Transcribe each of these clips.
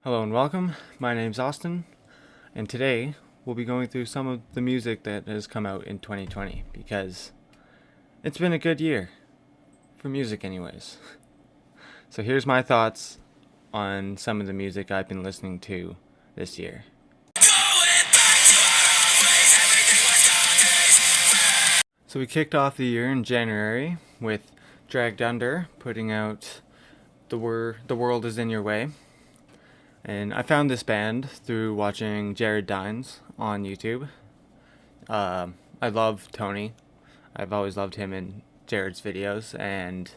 Hello and welcome. My name's Austin, and today we'll be going through some of the music that has come out in 2020 because it's been a good year for music, anyways. So here's my thoughts on some of the music I've been listening to this year. So we kicked off the year in January with Dragor putting out the World Is In Your Way. And I found this band through watching Jared Dines on YouTube. I love Tony. I've always loved him in Jared's videos, and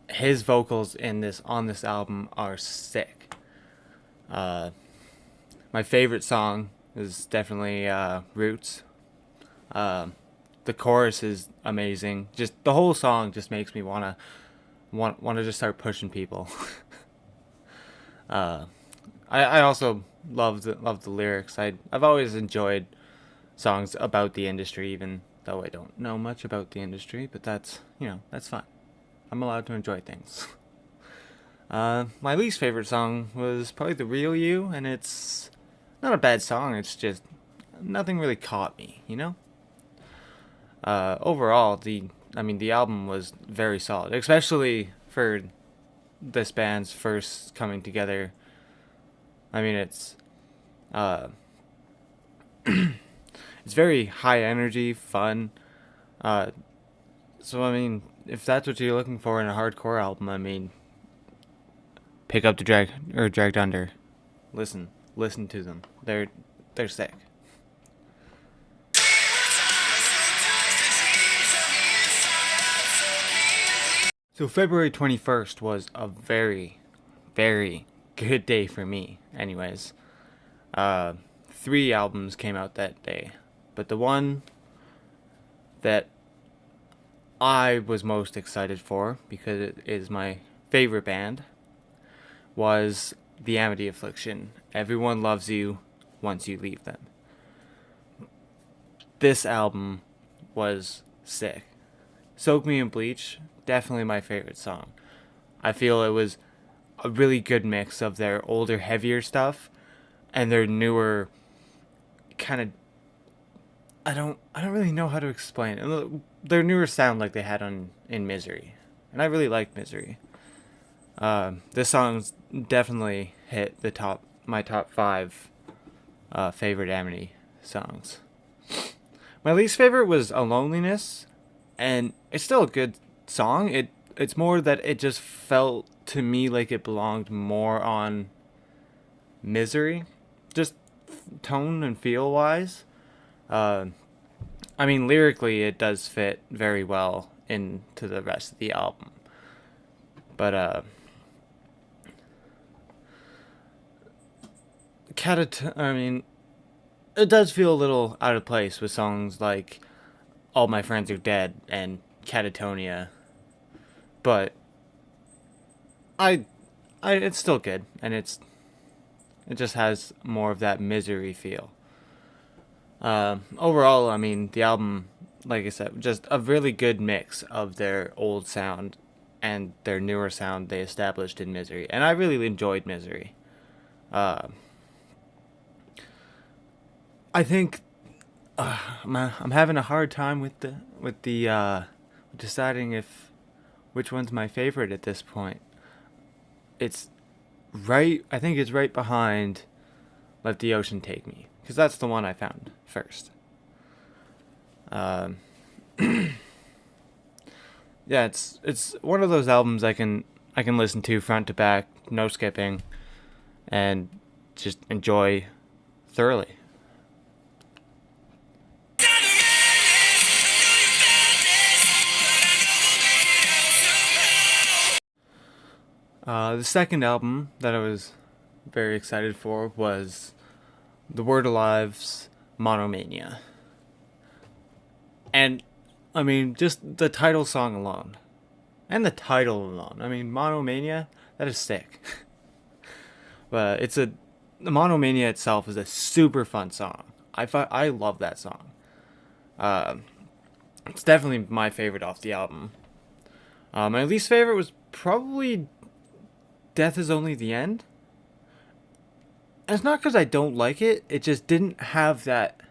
his vocals on this album are sick. My favorite song is definitely Roots. The chorus is amazing. Just the whole song just makes me wanna just start pushing people. I also love the lyrics. I've always enjoyed songs about the industry, even though I don't know much about the industry. But that's fine. I'm allowed to enjoy things. My least favorite song was probably "The Real You," and it's not a bad song. It's just nothing really caught me. Overall, the album was very solid, especially for this band's first coming together. It's it's very high energy, fun. So if that's what you're looking for in a hardcore album, pick up the Dragged Under. Listen to them. They're sick. So February 21st was a very, very good day for me. Anyways, 3 albums came out that day, but the one that I was most excited for, because it is my favorite band, was the Amity Affliction. Everyone Loves You Once You Leave Them. This album was sick. Soak Me in Bleach, definitely my favorite song. I feel it was a really good mix of their older, heavier stuff and their newer kind of, I don't really know how to explain it. Their newer sound like they had in Misery. And I really liked Misery. This song's definitely hit my top 5 favorite Amity songs. My least favorite was A Loneliness, and it's still a good song. It's more that it just felt to me like it belonged more on Misery, just tone and feel wise. Lyrically it does fit very well into the rest of the album, but it does feel a little out of place with songs like All My Friends Are Dead and Catatonia, but it's still good, and it just has more of that Misery feel. Overall, the album, like I said, just a really good mix of their old sound and their newer sound they established in Misery, and I really enjoyed Misery. I think I'm having a hard time with the deciding which one's my favorite at this point. I think it's right behind Let the Ocean Take Me, because that's the one I found first. Yeah, it's one of those albums I can listen to front to back, no skipping, and just enjoy thoroughly. The second album that I was very excited for was The Word Alive's Monomania. And, just the title song alone. And the title alone. Monomania, that is sick. But the Monomania itself is a super fun song. I love that song. It's definitely my favorite off the album. My least favorite was probably Death Is Only the End. it's not because I don't like it. It just didn't have that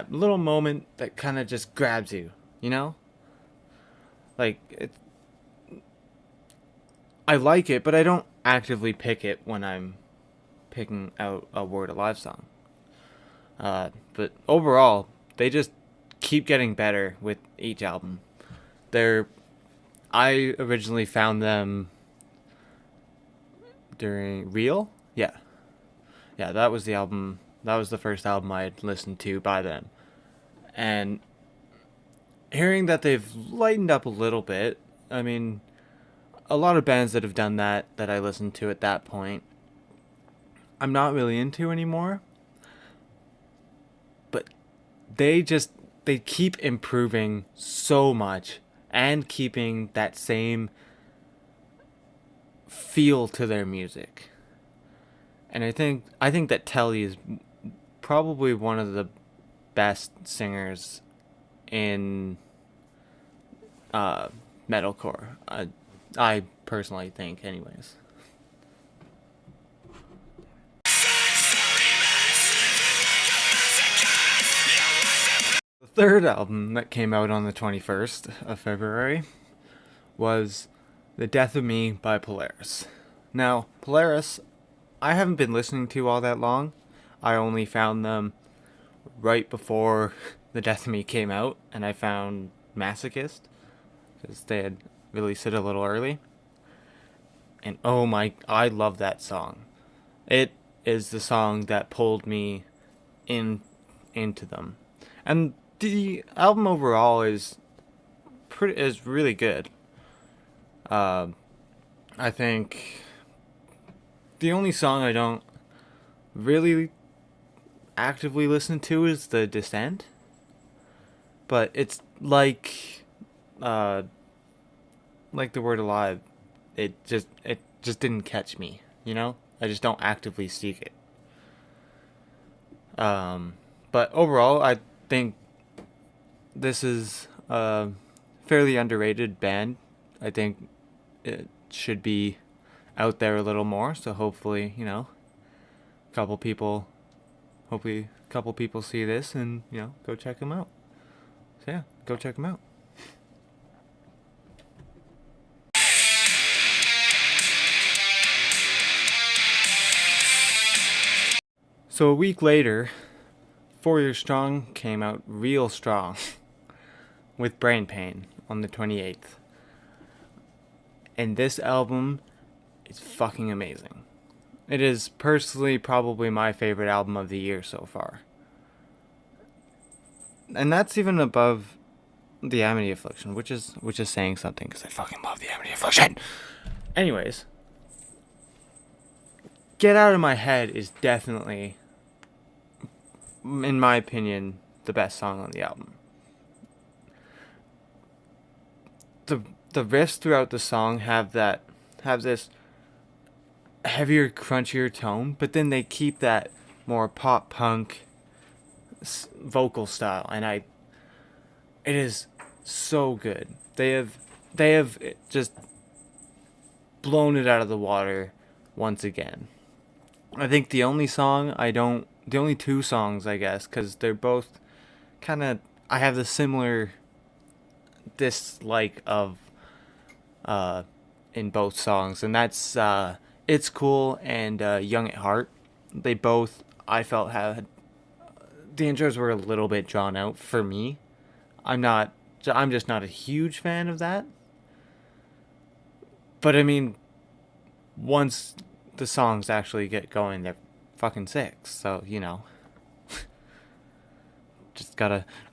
little moment that kind of just grabs you, you know? Like, I like it, but I don't actively pick it when I'm picking out a Word Alive song. But overall, they just keep getting better with each album. I originally found them during Real? Yeah. Yeah, that was the album. That was the first album I had listened to by them. And hearing that they've lightened up a little bit, I mean, a lot of bands that have done that I listened to at that point, I'm not really into anymore. But they keep improving so much and keeping that same feel to their music. And I think that Telly is probably one of the best singers in metalcore. I personally think, anyways. The third album that came out on the 21st of February was The Death of Me by Polaris. Now, Polaris, I haven't been listening to all that long. I only found them right before The Death of Me came out, and I found Masochist, because they had released it a little early. And oh my, I love that song. It is the song that pulled me into them. And the album overall is really good. I think the only song I don't really actively listen to is The Descent, but it's like The Word Alive. It just didn't catch me, you know? I just don't actively seek it. But overall, I think this is a fairly underrated band. I think it should be out there a little more, so hopefully, a couple people see this and, go check them out. So yeah, go check them out. So a week later, 4 Years Strong came out real strong with Brain Pain on the 28th. And this album is fucking amazing. It is personally probably my favorite album of the year so far. And that's even above the Amity Affliction, which is saying something, because I fucking love the Amity Affliction. Anyways, Get Out of My Head is definitely, in my opinion, the best song on the album. The riffs throughout the song have this heavier, crunchier tone, but then they keep that more pop punk vocal style, and it is so good. They have just blown it out of the water once again. I think the only two songs, I guess, because they're both kind of, I have the similar dislike of in both songs, and that's It's Cool and Young at Heart. They both, I felt, had the intros were a little bit drawn out for me. I'm just not a huge fan of that. But I mean, once the songs actually get going, they're fucking sick. So, I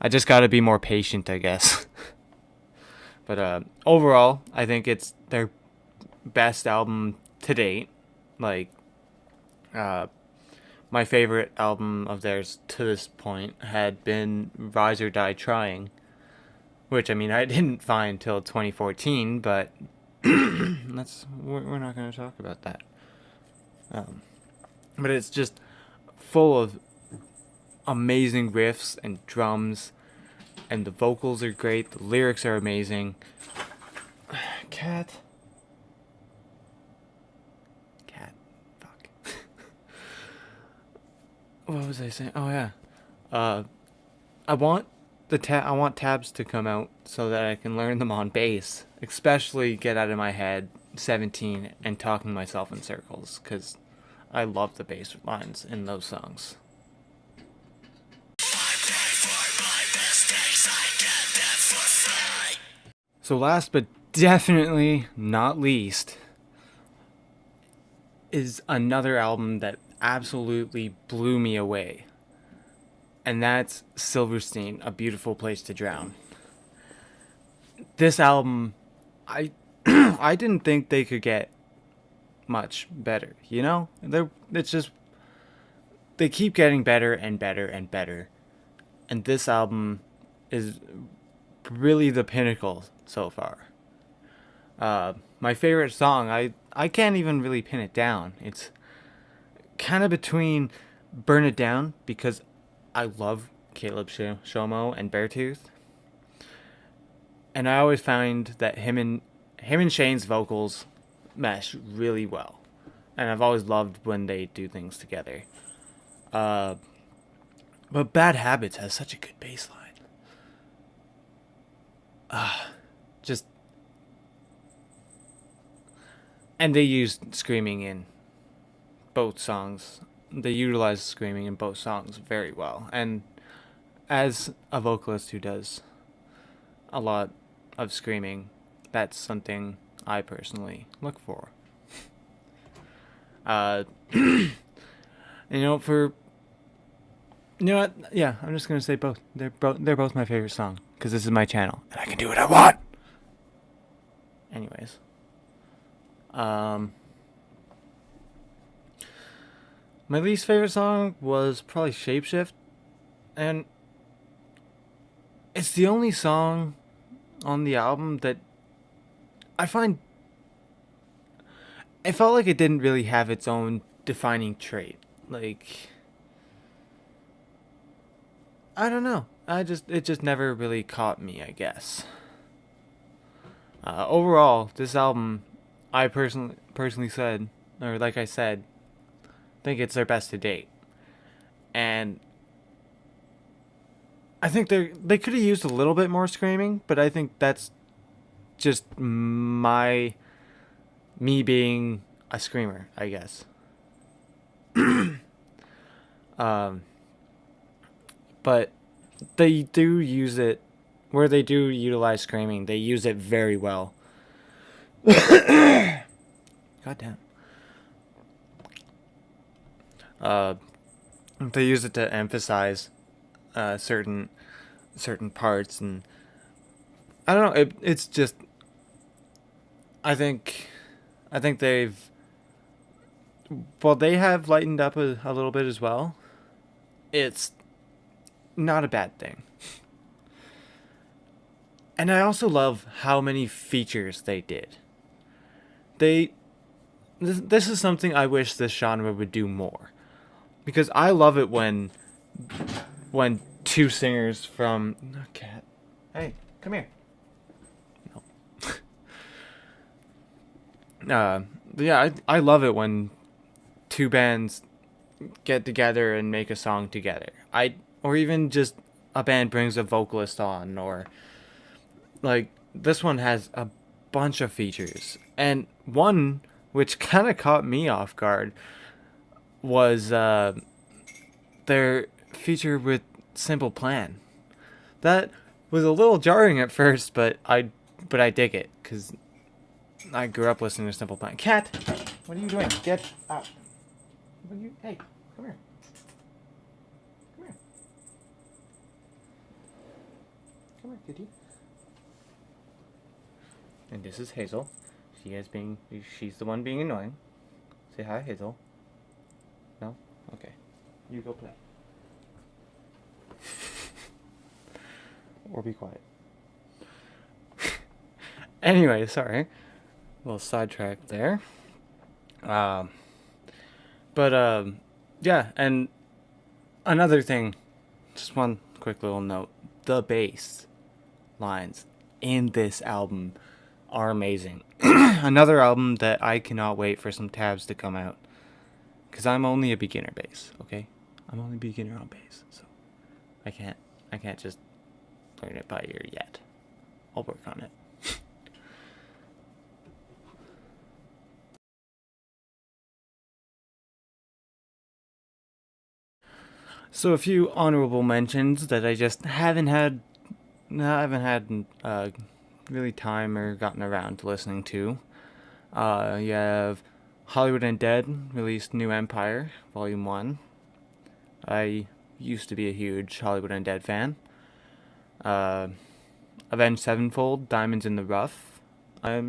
just gotta be more patient, I guess. But overall, I think it's their best album to date. Like, my favorite album of theirs to this point had been Rise or Die Trying, which, I mean, I didn't find till 2014, but we're not going to talk about that. But it's just full of amazing riffs and drums, and the vocals are great, the lyrics are amazing. Cat, fuck. what was I saying? Oh yeah. Uh, I want I want tabs to come out so that I can learn them on bass, especially get out of my head 17 and talking myself in circles, because I love the bass lines in those songs. So last but definitely not least is another album that absolutely blew me away. And that's Silverstein, A Beautiful Place to Drown. This album, I I didn't think they could get much better, you know? It's just they keep getting better and better and better. And this album is really the pinnacle so far. My favorite song, I can't even really pin it down. It's kind of between Burn It Down, because I love Caleb Shomo and Beartooth. And I always find that him and Shane's vocals mesh really well. And I've always loved when they do things together. But Bad Habits has such a good bass line. Just... And they used screaming in both songs. They utilized screaming in both songs very well. And as a vocalist who does a lot of screaming, that's something I personally look for. You know, for... You know what? Yeah, I'm just gonna say both. They're both my favorite song, because this is my channel, and I can do what I want! Anyways. My least favorite song was probably Shapeshift, and it's the only song on the album that I find... It felt like it didn't really have its own defining trait. Like... I don't know. It just never really caught me, I guess. Overall, this album, I personally said, or like I said, think it's their best to date. And I think they could have used a little bit more screaming, but I think that's just me being a screamer, I guess. But they do use it, where they do utilize screaming, they use it very well. God damn. They use it to emphasize certain parts, and I don't know. It's just I think they've they have lightened up a little bit as well. It's not a bad thing. And I also love how many features they did. This is something I wish this genre would do more. Because I love it when two singers from... No, cat. Hey, come here. No. Yeah, I love it when two bands get together and make a song together. Or even just a band brings a vocalist on, or... Like, this one has a bunch of features. And one, which kind of caught me off guard, was their feature with Simple Plan. That was a little jarring at first, but I dig it, because I grew up listening to Simple Plan. Cat! What are you doing? Get out. Hey, come here. Come here. Come here, kitty. And this is Hazel. She's the one being annoying. Say hi, Hazel. No? Okay. You go play. Or be quiet. Anyway, sorry. A little sidetrack there. Yeah, and another thing, just one quick little note. The bass lines in this album are amazing. Another album that I cannot wait for some tabs to come out. Because I'm only a beginner bass, okay? I'm only beginner on bass, so I can't just learn it by ear yet. I'll work on it. So a few honorable mentions that I just haven't had really time or gotten around to listening to. You have Hollywood Undead released New Empire Volume 1. I used to be a huge Hollywood Undead fan. Avenged Sevenfold, Diamonds in the Rough. I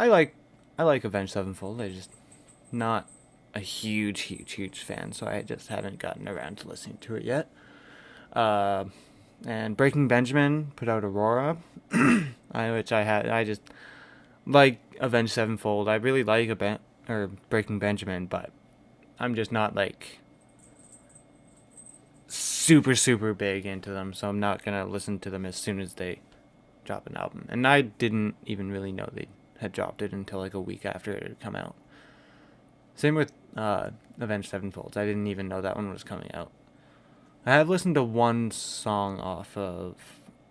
like Avenged Sevenfold. I just not a huge fan, so I just haven't gotten around to listening to it yet. And Breaking Benjamin put out Aurora, I just like Avenged Sevenfold. I really like Breaking Benjamin, but I'm just not like super big into them, so I'm not gonna listen to them as soon as they drop an album. And I didn't even really know they had dropped it until like a week after it had come out. Same with Avenged Sevenfold. I didn't even know that one was coming out. I have listened to one song off of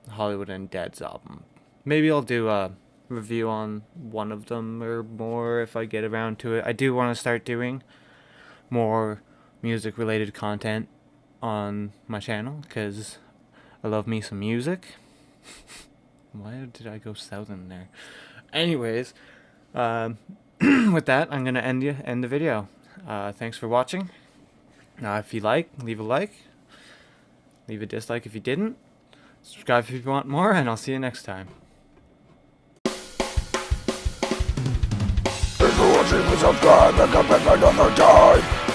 Hollywood Undead's album. Maybe I'll do a review on one of them or more if I get around to it. I do want to start doing more music-related content on my channel because I love me some music. Why did I go southern there? Anyways, with that, I'm going to end the video. Thanks for watching. If you like, leave a like. Leave a dislike if you didn't. Subscribe if you want more, and I'll see you next time. Thanks for watching, please subscribe and come back another time.